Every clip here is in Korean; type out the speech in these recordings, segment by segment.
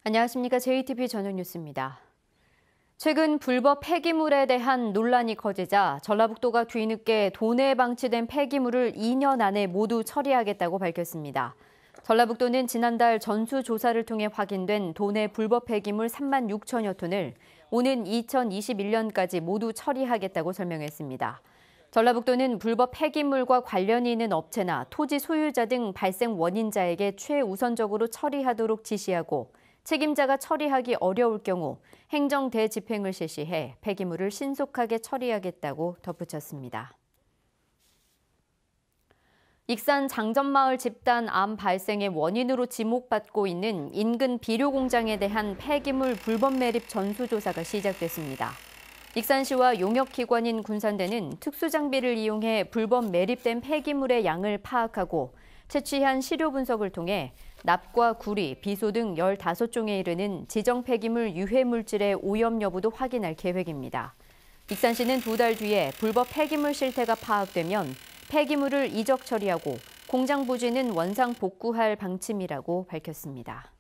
안녕하십니까. JTB 저녁 뉴스입니다. 최근 불법 폐기물에 대한 논란이 커지자 전라북도가 뒤늦게 도내에 방치된 폐기물을 2년 안에 모두 처리하겠다고 밝혔습니다. 전라북도는 지난달 전수조사를 통해 확인된 도내 불법 폐기물 3만 6천여 톤을 오는 2021년까지 모두 처리하겠다고 설명했습니다. 전라북도는 불법 폐기물과 관련이 있는 업체나 토지 소유자 등 발생 원인자에게 최우선적으로 처리하도록 지시하고 책임자가 처리하기 어려울 경우 행정 대집행을 실시해 폐기물을 신속하게 처리하겠다고 덧붙였습니다. 익산 장전마을 집단 암 발생의 원인으로 지목받고 있는 인근 비료 공장에 대한 폐기물 불법 매립 전수조사가 시작됐습니다. 익산시와 용역기관인 군산대는 특수장비를 이용해 불법 매립된 폐기물의 양을 파악하고 채취한 시료 분석을 통해 납과 구리, 비소 등 15종에 이르는 지정 폐기물 유해 물질의 오염 여부도 확인할 계획입니다. 익산시는 2달 뒤에 불법 폐기물 실태가 파악되면 폐기물을 이적 처리하고 공장 부지는 원상 복구할 방침이라고 밝혔습니다.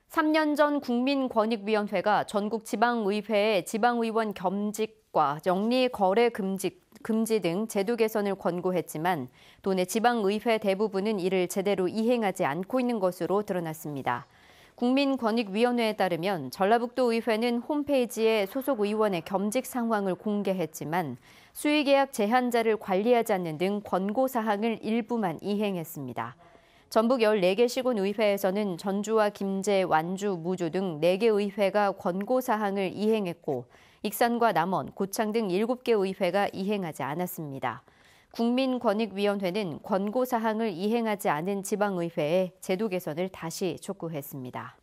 3년 전 국민권익위원회가 전국 지방의회에 지방의원 겸직과 영리 거래 금지 등 제도 개선을 권고했지만 도내 지방의회 대부분은 이를 제대로 이행하지 않고 있는 것으로 드러났습니다. 국민권익위원회에 따르면 전라북도 의회는 홈페이지에 소속 의원의 겸직 상황을 공개했지만 수의계약 제한자를 관리하지 않는 등 권고사항을 일부만 이행했습니다. 전북 14개 시군의회에서는 전주와 김제, 완주, 무주 등 4개 의회가 권고사항을 이행했고 익산과 남원, 고창 등 7개 의회가 이행하지 않았습니다. 국민권익위원회는 권고사항을 이행하지 않은 지방의회에 제도 개선을 다시 촉구했습니다.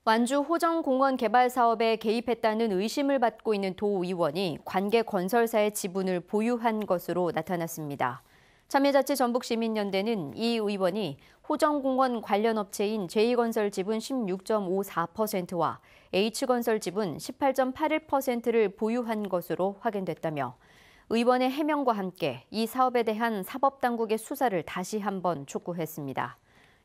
완주 호정공원 개발 사업에 개입했다는 의심을 받고 있는 도의원이 관계 건설사의 지분을 보유한 것으로 나타났습니다. 참여자치전북시민연대는 이 의원이 호정공원 관련 업체인 J건설 지분 16.54%와 H건설 지분 18.81%를 보유한 것으로 확인됐다며 의원의 해명과 함께 이 사업에 대한 사법당국의 수사를 다시 한번 촉구했습니다.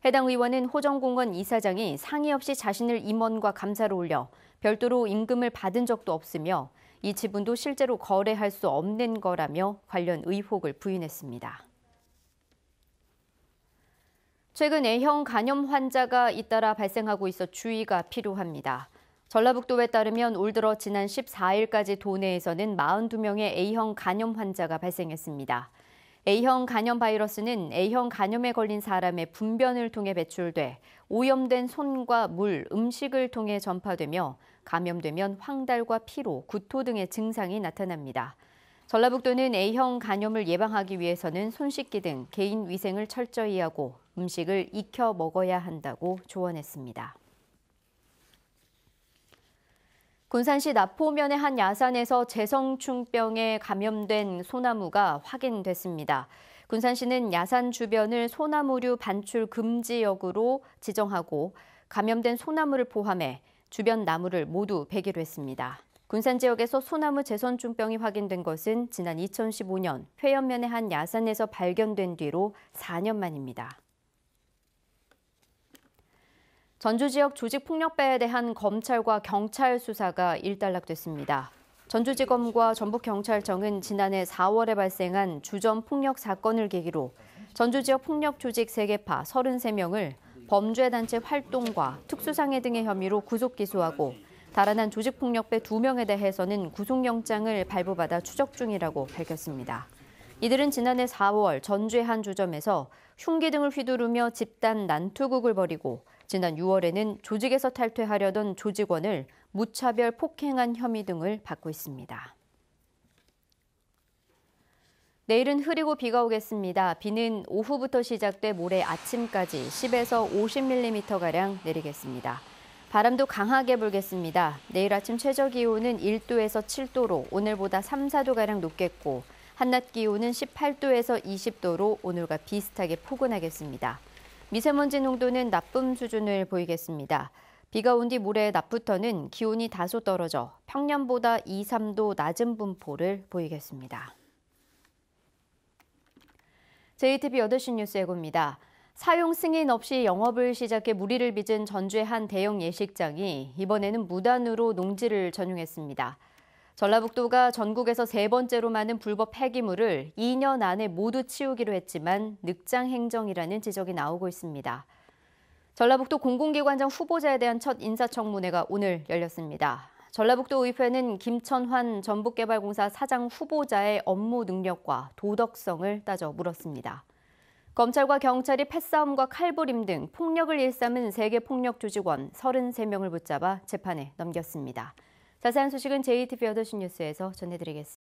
해당 의원은 호정공원 이사장이 상의 없이 자신을 임원과 감사로 올려 별도로 임금을 받은 적도 없으며 이 지분도 실제로 거래할 수 없는 거라며 관련 의혹을 부인했습니다. 최근 A형 간염 환자가 잇따라 발생하고 있어 주의가 필요합니다. 전라북도에 따르면 올 들어 지난 14일까지 도내에서는 42명의 A형 간염 환자가 발생했습니다. A형 간염 바이러스는 A형 간염에 걸린 사람의 분변을 통해 배출돼 오염된 손과 물, 음식을 통해 전파되며 감염되면 황달과 피로, 구토 등의 증상이 나타납니다. 전라북도는 A형 간염을 예방하기 위해서는 손 씻기 등 개인 위생을 철저히 하고 음식을 익혀 먹어야 한다고 조언했습니다. 군산시 나포면의 한 야산에서 재성충병에 감염된 소나무가 확인됐습니다. 군산시는 야산 주변을 소나무류 반출 금지역으로 지정하고 감염된 소나무를 포함해 주변 나무를 모두 베기로 했습니다. 군산 지역에서 소나무 재선충병이 확인된 것은 지난 2015년 회연면의 한 야산에서 발견된 뒤로 4년 만입니다. 전주 지역 조직폭력배에 대한 검찰과 경찰 수사가 일단락됐습니다. 전주지검과 전북경찰청은 지난해 4월에 발생한 주점 폭력 사건을 계기로 전주 지역 폭력 조직 3개파 33명을 범죄단체 활동과 특수상해 등의 혐의로 구속 기소하고 달아난 조직폭력배 2명에 대해서는 구속영장을 발부받아 추적 중이라고 밝혔습니다. 이들은 지난해 4월 전주의 한 주점에서 흉기 등을 휘두르며 집단 난투극을 벌이고 지난 6월에는 조직에서 탈퇴하려던 조직원을 무차별 폭행한 혐의 등을 받고 있습니다. 내일은 흐리고 비가 오겠습니다. 비는 오후부터 시작돼 모레 아침까지 10에서 50mm가량 내리겠습니다. 바람도 강하게 불겠습니다. 내일 아침 최저기온은 1도에서 7도로 오늘보다 3, 4도가량 높겠고 한낮 기온은 18도에서 20도로 오늘과 비슷하게 포근하겠습니다. 미세먼지 농도는 나쁨 수준을 보이겠습니다. 비가 온 뒤 모레 낮부터는 기온이 다소 떨어져 평년보다 2, 3도 낮은 분포를 보이겠습니다. JTB 8시 뉴스 예고입니다. 사용 승인 없이 영업을 시작해 무리를 빚은 전주의 한 대형 예식장이 이번에는 무단으로 농지를 전용했습니다. 전라북도가 전국에서 세 번째로 많은 불법 폐기물을 2년 안에 모두 치우기로 했지만 늑장 행정이라는 지적이 나오고 있습니다. 전라북도 공공기관장 후보자에 대한 첫 인사청문회가 오늘 열렸습니다. 전라북도 의회는 김천환 전북개발공사 사장 후보자의 업무 능력과 도덕성을 따져 물었습니다. 검찰과 경찰이 패싸움과 칼부림 등 폭력을 일삼은 세계 폭력주 직원 33명을 붙잡아 재판에 넘겼습니다. 자세한 소식은 JTBC 8시 뉴스에서 전해드리겠습니다.